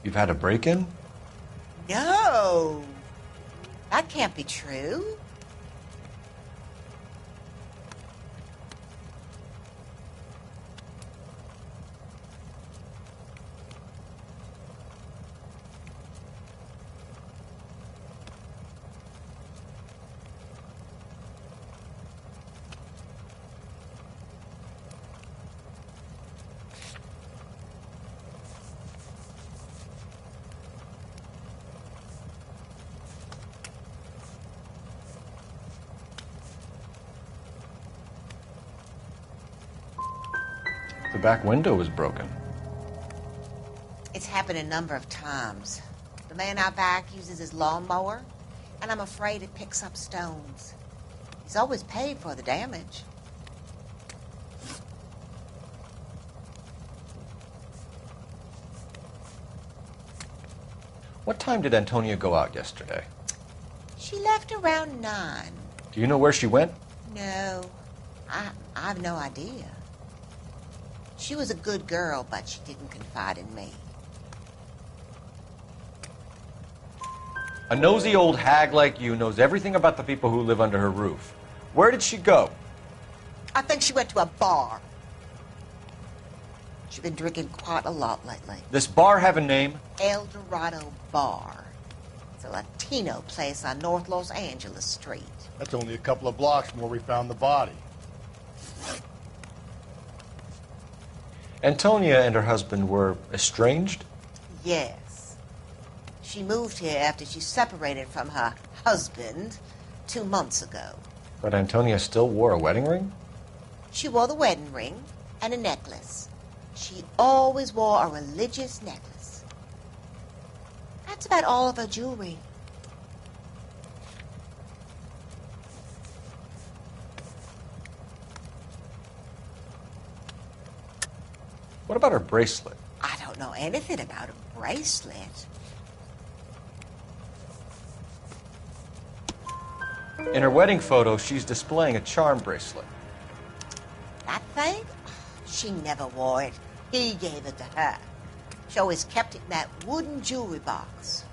You've had a break-in? No. That can't be true. The back window was broken. It's happened a number of times. The man out back uses his lawnmower, and I'm afraid it picks up stones. He's always paid for the damage. What time did Antonia go out yesterday? She left around 9. Do you know where she went? No, I've no idea. She was a good girl, but she didn't confide in me. A nosy old hag like you knows everything about the people who live under her roof. Where did she go? I think she went to a bar. She's been drinking quite a lot lately. This bar have a name? El Dorado Bar. It's a Latino place on North Los Angeles Street. That's only a couple of blocks from where we found the body. Antonia and her husband were estranged? Yes. She moved here after she separated from her husband 2 months ago. But Antonia still wore a wedding ring? She wore the wedding ring and a necklace. She always wore a religious necklace. That's about all of her jewelry. What about her bracelet? I don't know anything about a bracelet. In her wedding photo, she's displaying a charm bracelet. That thing? She never wore it. He gave it to her. She always kept it in that wooden jewelry box.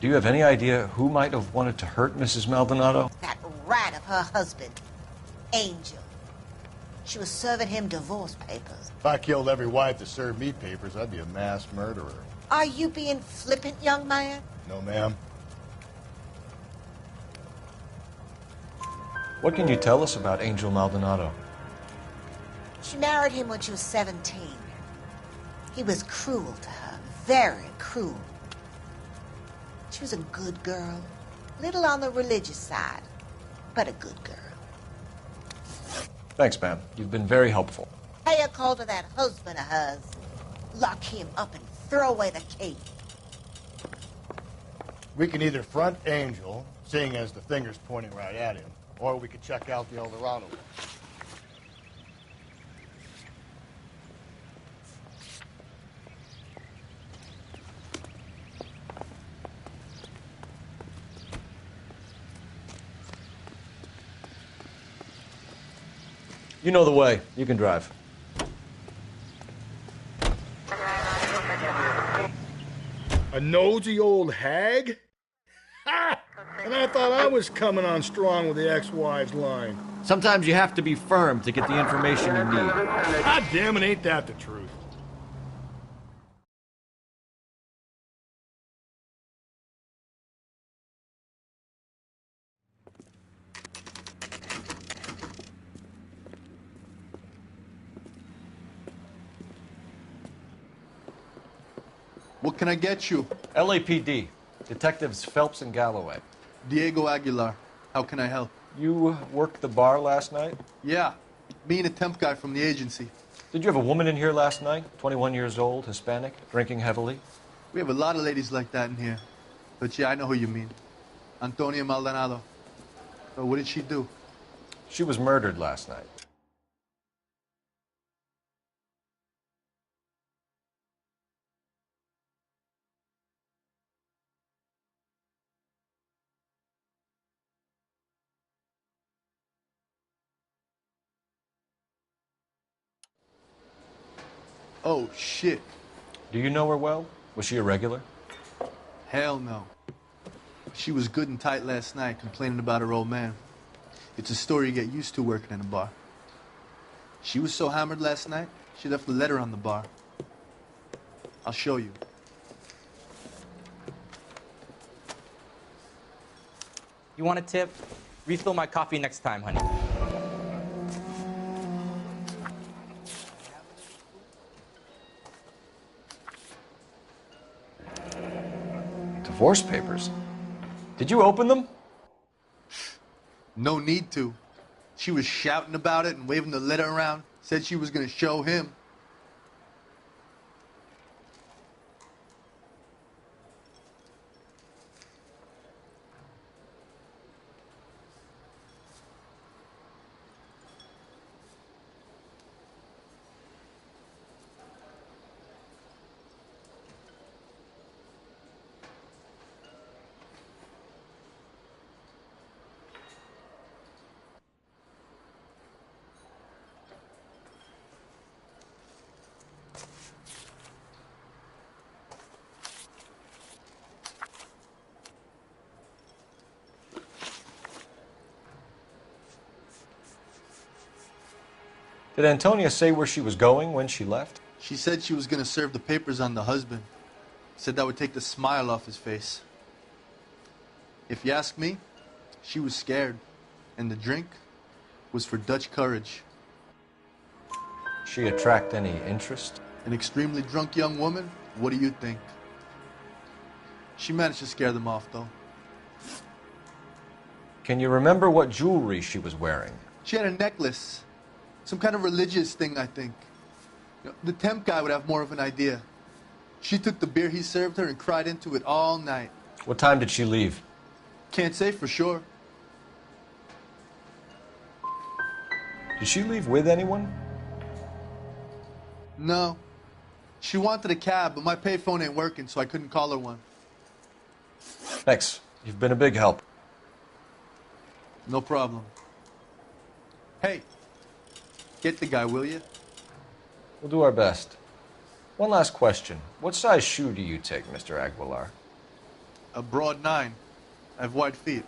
Do you have any idea who might have wanted to hurt Mrs. Maldonado? That rat of her husband, Angel. She was serving him divorce papers. If I killed every wife that served me papers, I'd be a mass murderer. Are you being flippant, young man? No, ma'am. What can you tell us about Angel Maldonado? She married him when she was 17. He was cruel to her, very cruel. She was a good girl, little on the religious side, but a good girl. Thanks, ma'am. You've been very helpful. Pay a call to that husband of hers. Lock him up and throw away the key. We can either front Angel, seeing as the finger's pointing right at him, or we could check out the El Dorado. You know the way. You can drive. A nosy old hag? Ha! And I thought I was coming on strong with the ex-wives line. Sometimes you have to be firm to get the information you need. God damn it, ain't that the truth? What can I get you? LAPD. Detectives Phelps and Galloway. Diego Aguilar. How can I help? You worked the bar last night? Yeah. Me and a temp guy from the agency. Did you have a woman in here last night? 21 years old, Hispanic, drinking heavily? We have a lot of ladies like that in here. But yeah, I know who you mean. Antonia Maldonado. So what did she do? She was murdered last night. Oh, shit. Do you know her well? Was she a regular? Hell no. She was good and tight last night, complaining about her old man. It's a story you get used to working in a bar. She was so hammered last night, she left a letter on the bar. I'll show you. You want a tip? Refill my coffee next time, honey. Divorce papers? Did you open them? No need to. She was shouting about it and waving the letter around. Said she was going to show him. Did Antonia say where she was going when she left? She said she was going to serve the papers on the husband. Said that would take the smile off his face. If you ask me, she was scared. And the drink was for Dutch courage. She attract any interest? An extremely drunk young woman? What do you think? She managed to scare them off, though. Can you remember what jewelry she was wearing? She had a necklace. Some kind of religious thing, I think. The temp guy would have more of an idea. She took the beer he served her and cried into it all night. What time did she leave? Can't say for sure. Did she leave with anyone? No. She wanted a cab, but my payphone ain't working, so I couldn't call her one. Thanks. You've been a big help. No problem. Hey, get the guy, will you? We'll do our best. One last question. What size shoe do you take, Mr. Aguilar? A broad 9. I have wide feet.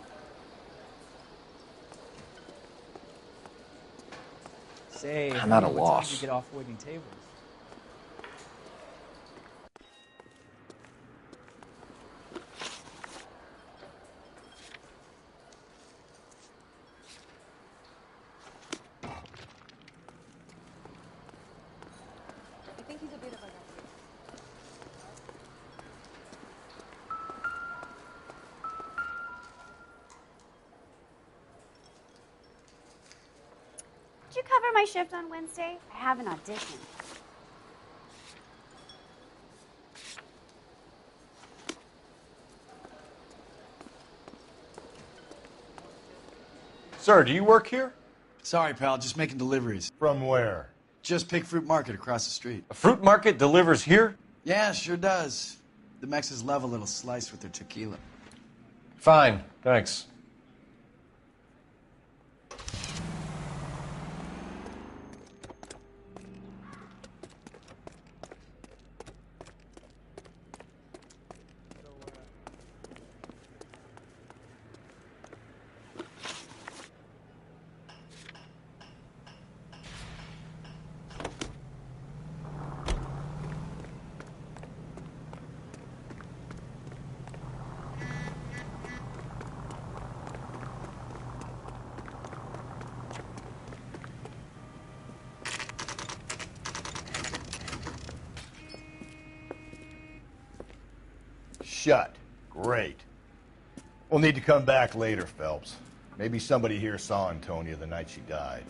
Say, I'm at a what time loss. did you get off waiting tables? I think he's a bit of a guy. Could you cover my shift on Wednesday? I have an audition. Sir, do you work here? Sorry, pal, just making deliveries. From where? Just Pig Fruit Market across the street. A fruit market delivers here? Yeah, sure does. The Mexes love a little slice with their tequila. Fine, thanks. Shut. Great. We'll need to come back later, Phelps. Maybe somebody here saw Antonia the night she died.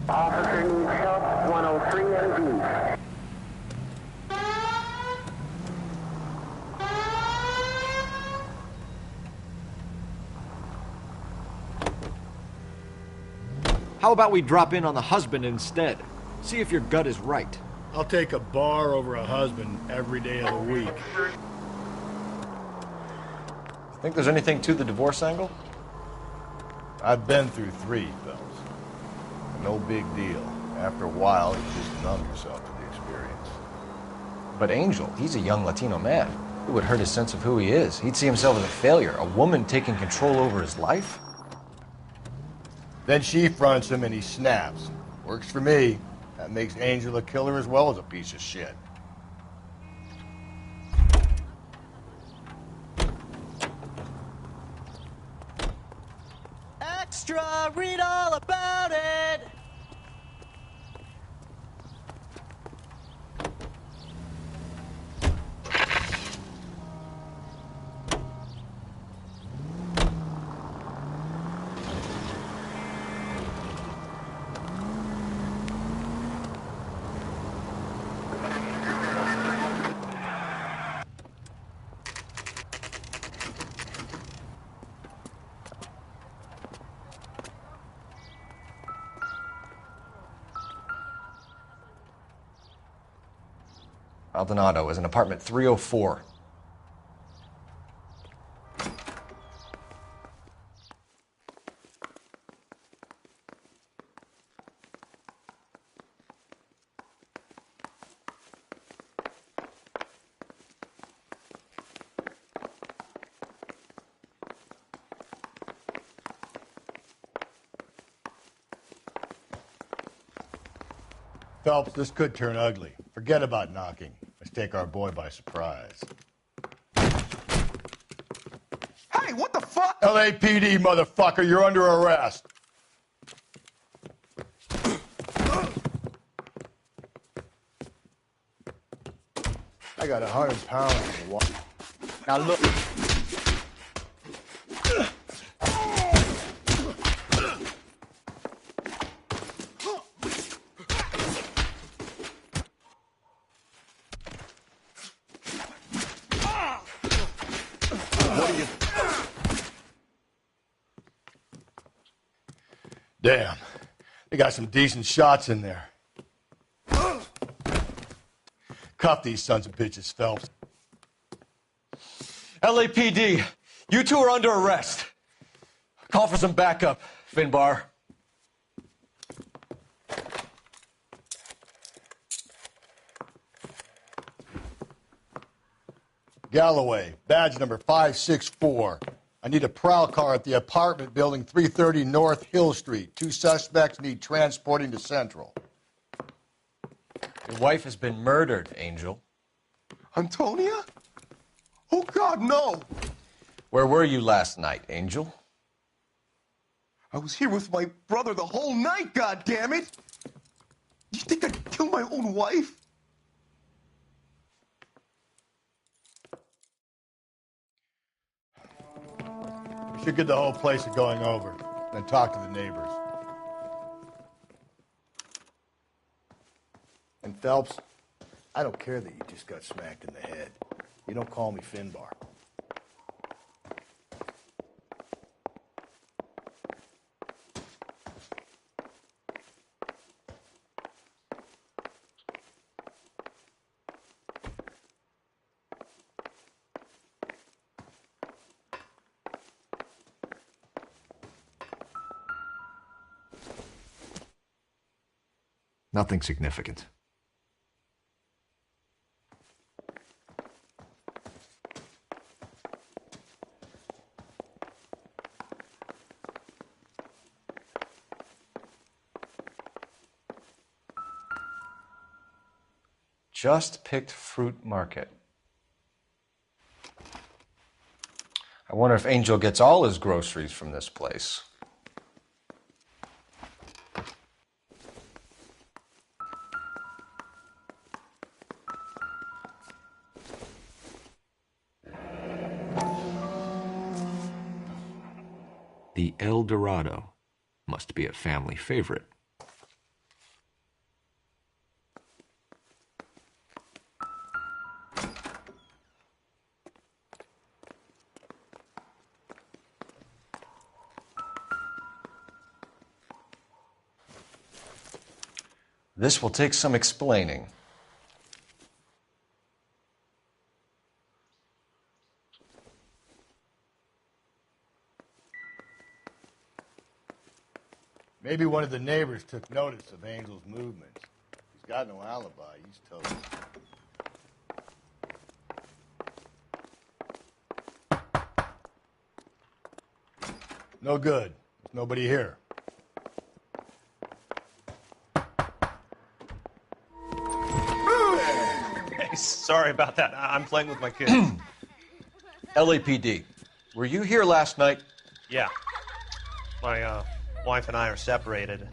Officer needs help, 103 MD. How about we drop in on the husband instead? See if your gut is right. I'll take a bar over a husband every day of the week. Think there's anything to the divorce angle? I've been through 3, Phelps. No big deal. After a while, you just numb yourself to the experience. But Angel, he's a young Latino man. It would hurt his sense of who he is. He'd see himself as a failure, a woman taking control over his life. Then she fronts him and he snaps. Works for me. That makes Angel a killer as well as a piece of shit. Extra, read all about it! Maldonado is in apartment 304. Phelps, this could turn ugly. Forget about knocking. Let's take our boy by surprise. Hey, what the fuck? LAPD, motherfucker, you're under arrest. I got 100 pounds in the water. Now look. Damn, they got some decent shots in there. Cuff these sons of bitches, Phelps. LAPD, you two are under arrest. Call for some backup, Finbar. Galloway, badge number 564. I need a prowl car at the apartment building 330 North Hill Street. 2 suspects need transporting to Central. Your wife has been murdered, Angel. Antonia? Oh, God, no! Where were you last night, Angel? I was here with my brother the whole night, goddammit! You think I'd kill my own wife? We should get the whole place going over, then talk to the neighbors. And Phelps, I don't care that you just got smacked in the head. You don't call me Finbar. Nothing significant. Just picked fruit market. I wonder if Angel gets all his groceries from this place. The El Dorado must be a family favorite. This will take some explaining. Maybe one of the neighbors took notice of Angel's movements. He's got no alibi. He's toast. No good. There's nobody here. Hey, sorry about that. I'm playing with my kids. LAPD, were you here last night? Yeah. My wife and I are separated,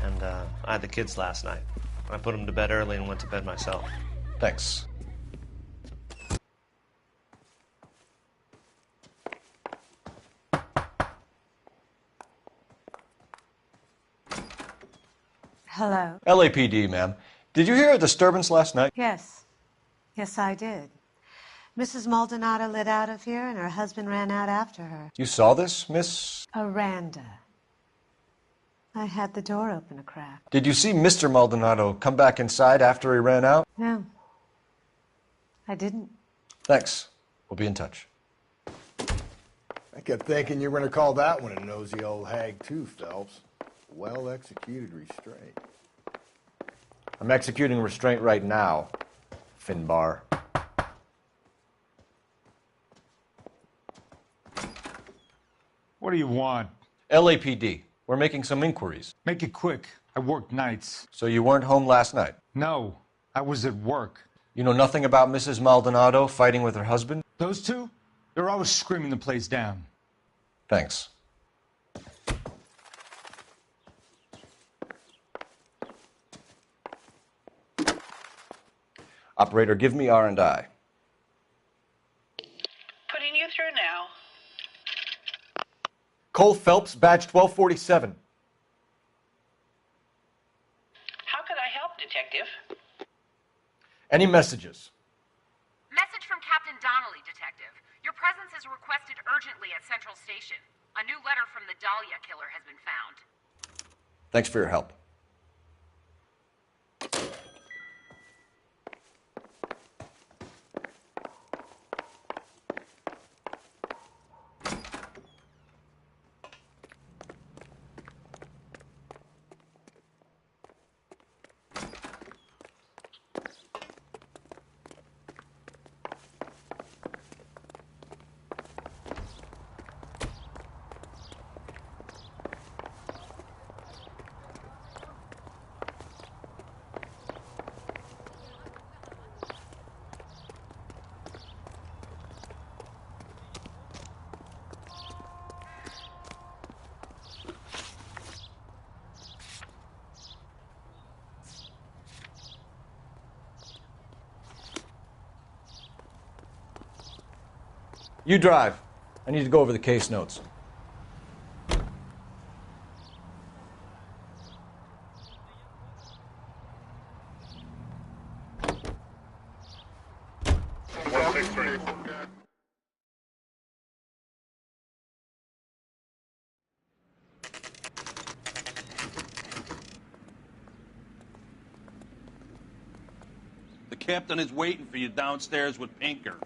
and I had the kids last night. I put them to bed early and went to bed myself. Thanks. Hello. LAPD, ma'am. Did you hear a disturbance last night? Yes. Yes, I did. Mrs. Maldonado lit out of here, and her husband ran out after her. You saw this, Miss? Aranda. I had the door open a crack. Did you see Mr. Maldonado come back inside after he ran out? No. I didn't. Thanks. We'll be in touch. I kept thinking you were going to call that one a nosy old hag, too, Phelps. Well-executed restraint. I'm executing restraint right now, Finbar. What do you want? LAPD. We're making some inquiries. Make it quick. I work nights. So you weren't home last night? No, I was at work. You know nothing about Mrs. Maldonado fighting with her husband? Those two? They're always screaming the place down. Thanks. Operator, give me R&I. Putting you through now. Cole Phelps, badge 1247. How could I help, Detective? Any messages? Message from Captain Donnelly, Detective. Your presence is requested urgently at Central Station. A new letter from the Dahlia killer has been found. Thanks for your help. You drive. I need to go over the case notes. The captain is waiting for you downstairs with Pinker.